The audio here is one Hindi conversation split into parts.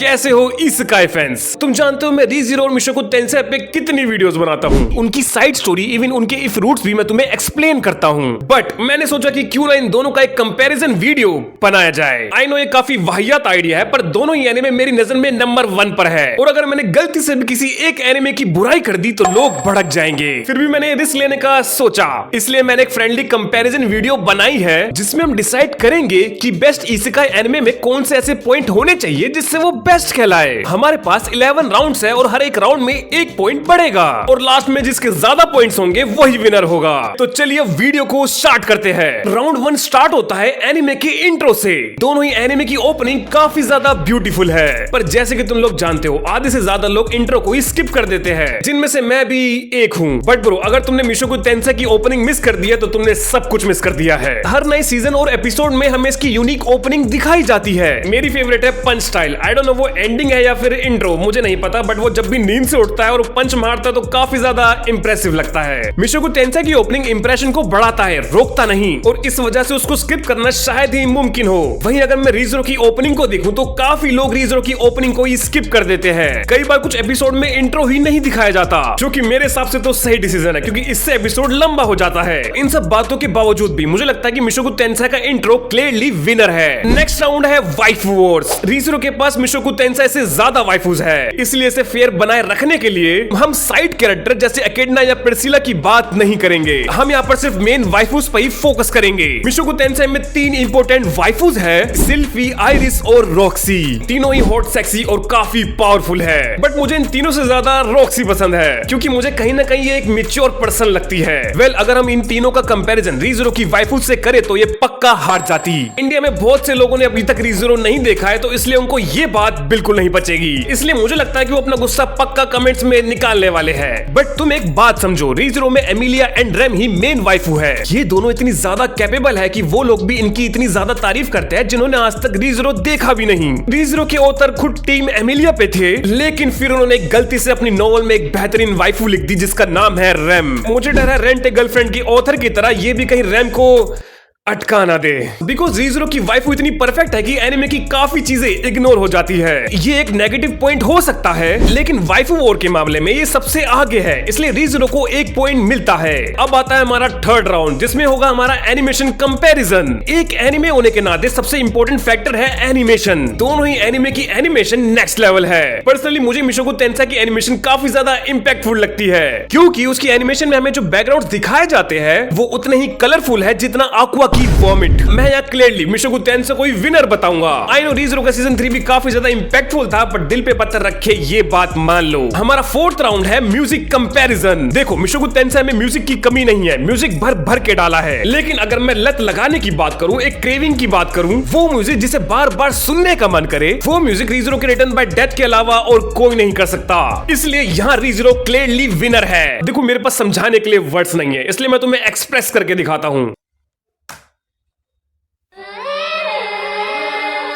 कैसे हो इसेकाई फैंस। तुम जानते हो मैं रीज़ीरो और मिशोकु टेंसेई पे कितनी वीडियोस बनाता हूँ, उनकी साइड स्टोरी इवन उनके इफ रूट्स भी मैं तुम्हें एक्सप्लेन करता हूँ। बट मैंने सोचा कि क्यों ना इन दोनों का एक कंपैरिजन वीडियो बनाया जाए। आई नो ये काफी वाहियात आइडिया है, पर दोनों ही एनिमे मेरी नजर में नंबर 1 पर है, और अगर मैंने गलती से भी किसी एक एनिमे की बुराई कर दी तो लोग भड़क जाएंगे। फिर भी मैंने रिस्क लेने का सोचा, इसलिए मैंने एक फ्रेंडली कंपैरिजन वीडियो बनाई है जिसमें हम डिसाइड करेंगे कि बेस्ट इसेकाई एनिमे में कौन से ऐसे पॉइंट होने चाहिए जिससे वो बेस्ट कहलाए। हमारे पास 11 राउंड्स है और हर एक राउंड में एक पॉइंट बढ़ेगा, और लास्ट में जिसके ज्यादा पॉइंट्स होंगे वही विनर होगा। तो चलिए वीडियो को स्टार्ट करते हैं। राउंड 1 स्टार्ट होता है एनिमे के इंट्रो से। दोनों ही एनिमे की ओपनिंग काफी ज्यादा ब्यूटीफुल है, पर जैसे कि तुम लोग जानते हो आधे से ज्यादा लोग इंट्रो को ही स्किप कर देते हैं, जिनमें से मैं भी एक हूँ। बट ब्रो, अगर तुमने मिशोकु टेंसेई की ओपनिंग मिस कर दी है तो तुमने सब कुछ मिस कर दिया है। हर नए सीजन और एपिसोड में हमें इसकी यूनिक ओपनिंग दिखाई जाती है। मेरी फेवरेट है पंच स्टाइल। आई डोंट नो वो एंडिंग है या फिर इंट्रो, मुझे नहीं पता, बट वो जब भी नींद से उठता है और पंच मारता है तो काफी ज्यादा इंप्रेसिव लगता है। मिशोकु टेंसेई की ओपनिंग इंप्रेशन को बढ़ाता है, रोकता नहीं, और इस वजह से उसको स्किप करना शायद ही मुमकिन हो। वहीं अगर मैं रीज़ीरो की ओपनिंग को देखूं तो काफी लोग रीज़ीरो की ओपनिंग को ही स्किप कर देते हैं। कई बार कुछ एपिसोड में इंट्रो ही नहीं दिखाया जाता, जो कि मेरे हिसाब से तो सही डिसीजन है, क्योंकि इससे एपिसोड लंबा हो जाता है। इन सब बातों के बावजूद भी मुझे लगता है कि मिशोकु टेंसेई का इंट्रो क्लियरली विनर है। नेक्स्ट राउंड है वाइफू वॉर्स। रीज़ीरो के पास मिशोकु टेंसेई से ज्यादा वाइफूज है, इसलिए इसे फेयर बनाए रखने के लिए हम साइड कैरेक्टर जैसे एकेडना या प्रिसिला की बात नहीं करेंगे। हम यहाँ पर सिर्फ मेन वाइफूज पर ही फोकस करेंगे। मिशोकु टेंसेई में 3 इंपॉर्टेंट वाइफूज है, सिल्फी, आइरिस और रॉक्सी। तीनों ही हॉट, सेक्सी और काफी पावरफुल है, बट मुझे इन तीनों से ज्यादा रॉक्सी पसंद है, क्योंकि मुझे कहीं ना कहीं ये एक मैच्योर पर्सन लगती है। वेल, अगर हम इन तीनों का कंपैरिजन रीज़ीरो की वाइफूज से करें तो ये पक्का हार जाती। इंडिया में बहुत से लोगों ने अभी तक रीज़ीरो नहीं देखा है, तो इसलिए उनको ये बात बिल्कुल नहीं बचेगी। इसलिए मुझे लगता है कि वो अपना गुस्सा पक्का कमेंट्स में निकालने वाले हैं। बट तुम एक बात समझो, रीज़ीरो में एमिलिया एंड रेम ही मेन वाइफू है। ये दोनों इतनी ज्यादा कैपेबल है कि वो लोग भी इनकी इतनी ज्यादा तारीफ करते हैं जिन्होंने आज तक रीज़ीरो देखा भी नहीं। रीज़ीरो के ऑथर खुद टीम एमिलिया पे थे, लेकिन फिर उन्होंने गलती से अपनी नॉवल में एक बेहतरीन वाइफू लिख दी जिसका नाम है रेम। मुझे डर है रेंट ए गर्लफ्रेंड की ऑथर की तरह ये भी कहीं रेम को अटका ना दे, बिकॉज रीज़ीरो की वाइफू इतनी परफेक्ट है कि एनिमे की काफी चीजें इग्नोर हो जाती है। ये एक नेगेटिव पॉइंट हो सकता है, लेकिन वाइफू वॉर के मामले में ये सबसे आगे है, इसलिए रीज़ीरो को 1 पॉइंट मिलता है। अब आता है हमारा थर्ड राउंड, जिसमें होगा हमारा एनिमेशन कंपैरिजन। एक एनिमे होने के नाते सबसे इंपॉर्टेंट फैक्टर है एनिमेशन। दोनों ही एनिमे की एनिमेशन नेक्स्ट लेवल है। पर्सनली मुझे मिशोकु टेंसेई की एनिमेशन काफी ज्यादा इंपैक्टफुल लगती है, क्योंकि उसकी एनिमेशन में हमें जो बैकग्राउंड दिखाए जाते हैं वो उतने ही कलरफुल है जितना आक्वा की वॉमिट। मैं यहाँ क्लियरली मिशोकु टेंसेई को ही विनर बताऊंगा। आई नो रीज़ीरो का सीजन 3 भी काफी ज्यादा इंपैक्टफुल था, पर दिल पे पत्थर रखे ये बात मान लो। हमारा फोर्थ राउंड है म्यूजिक कंपैरिजन। देखो, मिशोकु टेंसेई में म्यूजिक की कमी नहीं है, म्यूजिक भर भर के डाला है, लेकिन अगर मैं लत लगाने की बात करूं, एक क्रेविंग की बात करूं, वो म्यूजिक जिसे बार बार सुनने का मन करे, वो म्यूजिक रीज़ीरो के रिटर्न बाय डेथ के अलावा और कोई नहीं कर सकता। इसलिए यहाँ रीज़ीरो क्लियरली विनर है। देखो, मेरे पास समझाने के लिए वर्ड्स नहीं है, इसलिए मैं तुम्हें एक्सप्रेस करके दिखाता हूँ।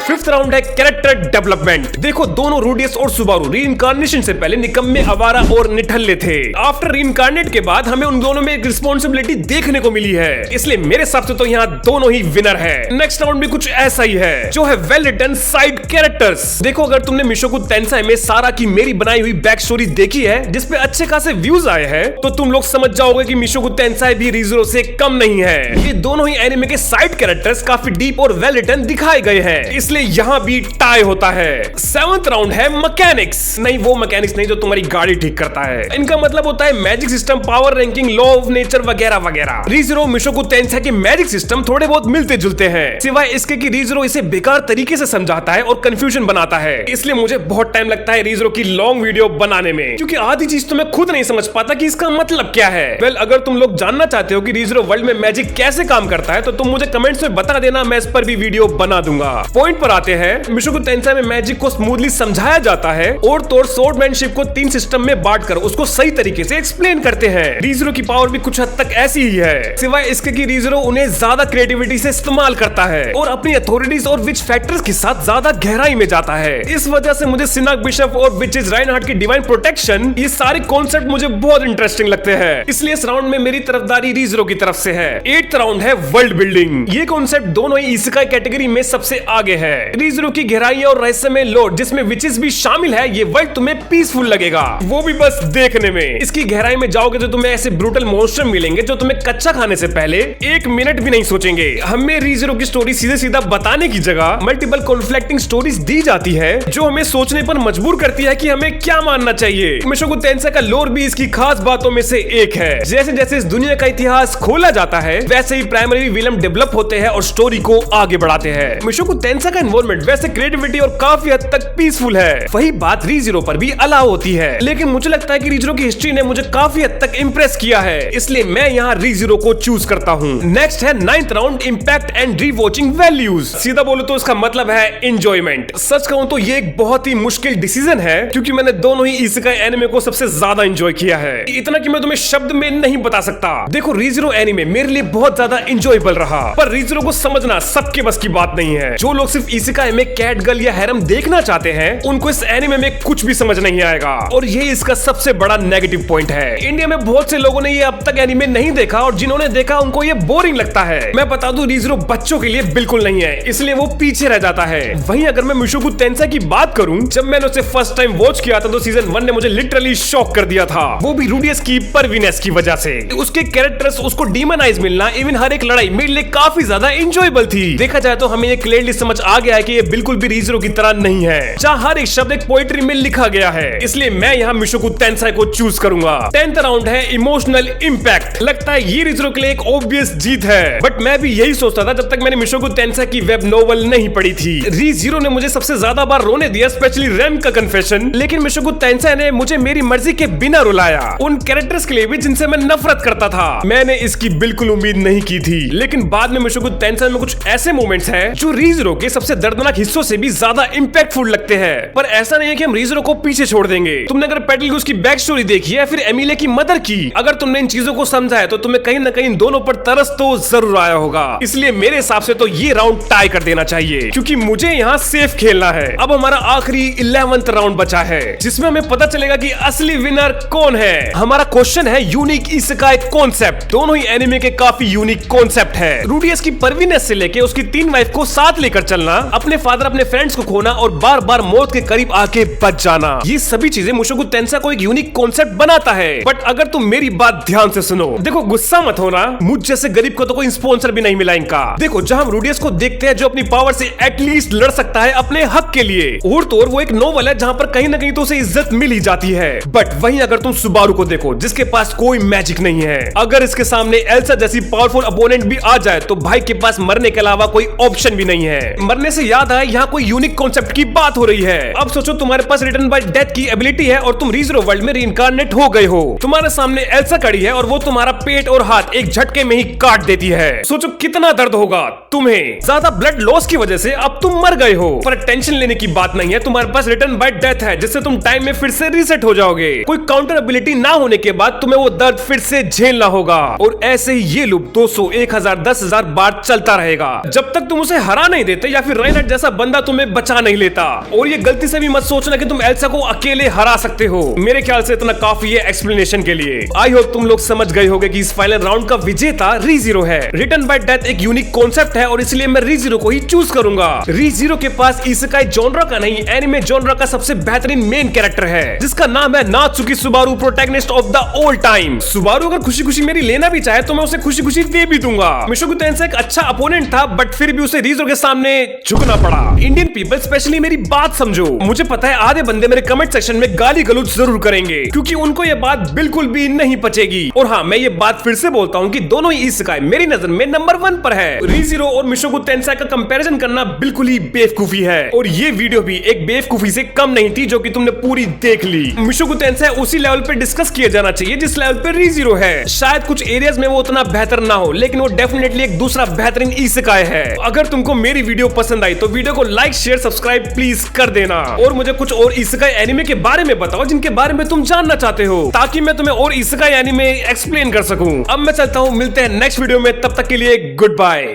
फिफ्थ राउंड है कैरेक्टर डेवलपमेंट। देखो, दोनों रूडियस और सुबारू रीइंकार्नेशन से पहले निकम्मे, आवारा और निठल्ले थे। आफ्टर रीइंकार्नेट के बाद हमें उन दोनों में एक रिस्पॉन्सिबिलिटी देखने को मिली है, इसलिए मेरे हिसाब से तो यहाँ दोनों ही विनर है। नेक्स्ट राउंड भी कुछ ऐसा ही है, जो है वेल रिटन साइड कैरेक्टर्स। देखो, अगर तुमने मिशोकु टेंसेई में सारा की मेरी बनाई हुई बैक स्टोरी देखी है, जिसपे अच्छे खासे व्यूज आए हैं, तो तुम लोग समझ जाओगे कि मिशोकु टेंसेई भी रीज़ीरो से कम नहीं है। ये दोनों ही एनिमे के साइड कैरेक्टर्स काफी डीप और वेल रिटन दिखाए गए हैं, इसलिए यहाँ भी टाई होता है। 7th राउंड है मैकेनिक्स। नहीं, वो मैकेनिक्स नहीं जो तुम्हारी गाड़ी ठीक करता है। इनका मतलब होता है magic system, power ranking, law of nature वगैरह वगैरह। रीज़ीरो मिशोकु टेंसेई के मैजिक सिस्टम थोड़े बहुत मिलते जुलते हैं, सिवाय इसके कि रीज़ीरो इसे बेकार तरीके से समझाता है और कंफ्यूजन बनाता है। इसलिए मुझे बहुत टाइम लगता है रीज़ीरो की लॉन्ग वीडियो बनाने में, क्योंकि आधी चीज तो मैं खुद नहीं समझ पाता कि इसका मतलब क्या है। वेल, अगर तुम लोग जानना चाहते हो कि रीज़ीरो वर्ल्ड में मैजिक कैसे काम करता है, तो तुम मुझे कमेंट्स में बता देना, मैं इस पर भी वीडियो बना दूंगा। पॉइंट पर आते हैं, मिशोकु टेंसेई में मैजिक को स्मूथली समझाया जाता है और तोड़ स्वॉर्डमैनशिप को 3 सिस्टम में बांटकर उसको सही तरीके से एक्सप्लेन करते हैं। रीज़ीरो की पावर भी कुछ हद तक ऐसी ही है, सिवाय इसके कि रीज़ीरो उन्हें ज्यादा क्रिएटिविटी से इस्तेमाल करता है और अपनी अथॉरिटीज और विच फैक्टर्स के साथ ज्यादा गहराई में जाता है। इस वजह से मुझे सिनाक बिशप और विचेस राइनहार्ट की डिवाइन प्रोटेक्शन, ये सारे कॉन्सेप्ट मुझे बहुत इंटरेस्टिंग लगते हैं, इसलिए इस राउंड में मेरी तरफदारी रीज़ीरो की तरफ से है। 8th राउंड है वर्ल्ड बिल्डिंग। ये कॉन्सेप्ट दोनों ही इसेकाई कैटेगरी में सबसे आगे है। रीज़रो की गहराई और रहस्यमय लोड जिसमें विचेस भी शामिल है, ये वर्ल्ड तुम्हें पीसफुल लगेगा, वो भी बस देखने में। इसकी गहराई में जाओगे तो तुम्हें ऐसे ब्रूटल मॉन्स्टर मिलेंगे जो तुम्हें कच्चा खाने से पहले एक मिनट भी नहीं सोचेंगे। हमें रीज़रो की स्टोरी सीधे सीधा बताने की जगह मल्टीपल कॉन्फ्लिक्टिंग स्टोरीज दी जाती है जो हमें सोचने पर मजबूर करती है कि हमें क्या मानना चाहिए। मिशोकु टेंसेई का लोर भी इसकी खास बातों में से एक है। जैसे जैसे इस दुनिया का इतिहास खोला जाता है वैसे ही प्राइमरी विलन डेवलप होते हैं और स्टोरी को आगे बढ़ाते हैं। मिशोकु टेंसेई का एनवायरनमेंट वैसे क्रिएटिविटी और काफी हद तक पीसफुल है। वही बात रीज़रो पर भी अलाउ होती है, लेकिन मुझे लगता है कि रीज़रो की हिस्ट्री ने मुझे काफी हद तक इम्प्रेस किया है, इसलिए मैं यहाँ रीज़रो को चूज करता हूँ। नेक्स्ट है 9th round, impact and rewatching values. सीधा बोलो तो इसका मतलब है एंजॉयमेंट। सच कहूँ तो ये एक बहुत ही मुश्किल डिसीजन है क्योंकि मैंने दोनों ही इसेकाई एनिमे को सबसे ज्यादा एंजॉय किया है, इतना कि मैं तुम्हें शब्द में नहीं बता सकता। देखो, रीज़रो एनिमे मेरे लिए बहुत ज्यादा एंजॉयबल रहा, पर रीज़रो को समझना सबके बस की बात नहीं है। जो लोग सिर्फ इसेकाई में कैट गर्ल या हैरम देखना चाहते हैं उनको इस एनिमे में कुछ भी समझ नहीं आएगा, और ये इसका सबसे बड़ा नेगेटिव पॉइंट है। इंडिया में बहुत से लोगों ने ये अब तक एनिमे नहीं देखा और जिन्होंने देखा उनको ये बोरिंग लगता है। मैं बता दूं, रीज़रो बच्चों के लिए बिल्कुल नहीं है, इसलिए वो पीछे रह जाता है। वहीं अगर मैं मिशोकु टेंसेई की बात करूं, जब मैंने उसे फर्स्ट टाइम वॉच किया था तो सीजन 1 ने मुझे लिटरली शॉक कर दिया था, वो भी रूडियस की परवीनेस की वजह से। उसके कैरेक्टर्स, उसको डीमनाइज मिलना, इवन हर एक लड़ाई मेरे लिए काफी ज्यादा एंजॉयबल थी। देखा जाए तो हमें ये क्लियरली समझ आ गया है कि ये बिल्कुल भी रीज़रो की तरह नहीं है, जहां हर एक शब्द एक पोएट्री में लिखा गया है, इसलिए मैं यहाँ मिशोकु टेंसेई को चूज करूंगा। 10th राउंड है इमोशनल इम्पैक्ट। लगता है ये रीज़रो के लिए एक ऑब्वियस जीत है, बट मैं भी यही सोचता था जब तक मैंने मिशोकु टेंसेई की वेब नॉवल नहीं पढ़ी थी। रीज़रो ने मुझे सबसे ज्यादा बार रोने दिया, स्पेशली रैम का कन्फेशन, लेकिन मिशोकु टेंसेई ने मुझे मेरी मर्जी के बिना रुलाया, उन कैरेक्टर्स के लिए भी जिनसे मैं नफरत करता था। मैंने इसकी बिल्कुल उम्मीद नहीं की थी, लेकिन बाद में मिशोकु टेंसेई में कुछ ऐसे मोमेंट्स हैं जो रीज़रो के सबसे दर्दनाक हिस्सों से भी ज्यादा इंपैक्टफुल लगते हैं। पर ऐसा नहीं है कि हम रीज़रो को पीछे छोड़ देंगे। तुमने अगर पेटलगुस की बैक स्टोरी देखी है, फिर एमिले की मदर की, अगर तुमने इन चीजों को समझा है तो तुम्हें कहीं ना कहीं दोनों पर तरस तो जरूर आया होगा। इसलिए मेरे हिसाब से तो ये राउंड टाई कर देना चाहिए, क्योंकि मुझे यहाँ सेफ खेलना है। अब हमारा आखिरी 11th राउंड बचा है, जिसमें हमें पता चलेगा कि असली विनर कौन है। हमारा क्वेश्चन है यूनिक इसेकाई कॉन्सेप्ट। दोनों ही एनिमे के काफी यूनिक कॉन्सेप्ट है। रूडियस की परवीनेस से लेके उसकी 3 वाइफ को साथ लेकर चलना, अपने फादर अपने फ्रेंड्स को खोना और बार बार मौत के करीब आके बच जाना, ये सभी चीजें मिशोकु टेंसेई को एक यूनिक कॉन्सेप्ट बनाता है। बट अगर तुम मेरी बात ध्यान से सुनो, देखो गुस्सा मत होना, मुझ जैसे गरीब को तो कोई स्पॉन्सर भी नहीं मिला इनका। देखो, जहां हम रूडियस को देखते हैं जो अपनी पावर से एटलीस्ट लड़ सकता है अपने हक के लिए, और तो और वो एक नोवेल है जहां पर कहीं ना कहीं तो उसे इज्जत मिल ही जाती है। बट वहीं अगर तुम सुबारू को देखो जिसके पास कोई मैजिक नहीं है, अगर इसके सामने एल्सा जैसी पावरफुल अपोनेंट भी आ जाए तो भाई के पास मरने के अलावा कोई ऑप्शन भी नहीं है। मरने से याद आया, यहाँ कोई यूनिक कॉन्सेप्ट की बात हो रही है। अब सोचो, तुम्हारे पास रिटर्न बाय डेथ की एबिलिटी है और तुम रीज़रो वर्ल्ड में रीइंकार्नेट हो गए हो। तुम्हारे सामने एल्सा खड़ी है और वो तुम्हारा पेट और हाथ एक झटके में ही काट देती है। सोचो कितना दर्द होगा तुम्हें। ज्यादा ब्लड लॉस की वजह से अब तुम मर गए हो, पर टेंशन लेने की बात नहीं है, तुम्हारे पास रिटर्न बाय डेथ है जिससे तुम टाइम में फिर से रीसेट हो जाओगे। कोई काउंटर एबिलिटी ना होने के बाद तुम्हें वो दर्द फिर से झेलना होगा, और ऐसे ही ये लूप 200, 1000, 10,000 बार चलता रहेगा जब तक तुम उसे हरा नहीं देते या फिर रेनहार्ड जैसा बंदा तुम्हें बचा नहीं लेता। और ये गलती से भी मत सोचना कि तुम एल्सा को अकेले हरा सकते हो। मेरे ख्याल से इतना काफी है एक्सप्लेनेशन के लिए। आई होप तुम लोग समझ गए होगे कि इस फाइनल राउंड का विजेता रीज़रो है। रिटर्न बाय डेथ एक यूनिक कॉन्सेप्ट है और इसलिए मैं रीज़रो को ही चूज करूंगा। रीज़रो के पास इसेकाई जॉनरा का नहीं, एनिमे जॉनरा का सबसे बेहतरीन मेन कैरेक्टर है जिसका नाम है Natsuki Subaru, protagonist of the old time. Subaru अगर खुशी खुशी मेरी लेना भी चाहे तो मैं उसे खुशी खुशी दे भी दूंगा। मिशोकु टेंसेई एक अच्छा अपोनेंट था, बट फिर भी उसे रीज़रो के सामने झुकना पड़ा। इंडियन पीपल स्पेशली मेरी बात समझो। मुझे पता है आधे बंदे मेरे कमेंट सेक्शन में गाली गलौज जरूर करेंगे क्योंकि उनको ये बात बिल्कुल भी नहीं पचेगी। और हाँ, मैं ये बात फिर से बोलता हूँ कि दोनों ही इसेकाई मेरी नजर में नंबर 1 पर है। रीज़रो और मिशोकु टेंसेई का कंपैरिजन करना बिल्कुल ही बेवकूफी है, और ये वीडियो भी एक बेवकूफी से कम नहीं थी जो कि तुमने पूरी देख ली। मिशोकु टेंसेई उसी लेवल पे डिस्कस किया जाना चाहिए जिस लेवल पे रीज़रो है। शायद कुछ एरियाज में वो उतना बेहतर ना हो, लेकिन वो डेफिनेटली एक दूसरा बेहतरीन इसेकाई है। अगर तुमको मेरी वीडियो पसंद आई तो वीडियो को लाइक, शेयर, सब्सक्राइब प्लीज कर देना, और मुझे कुछ और इसेकाई एनिमे के बारे में बताओ जिनके बारे में तुम जानना चाहते हो, ताकि मैं तुम्हें और इसेकाई एनिमे एक्सप्लेन कर सकूं। अब मैं चलता हूं, मिलते हैं नेक्स्ट वीडियो में, तब तक के लिए गुड बाय।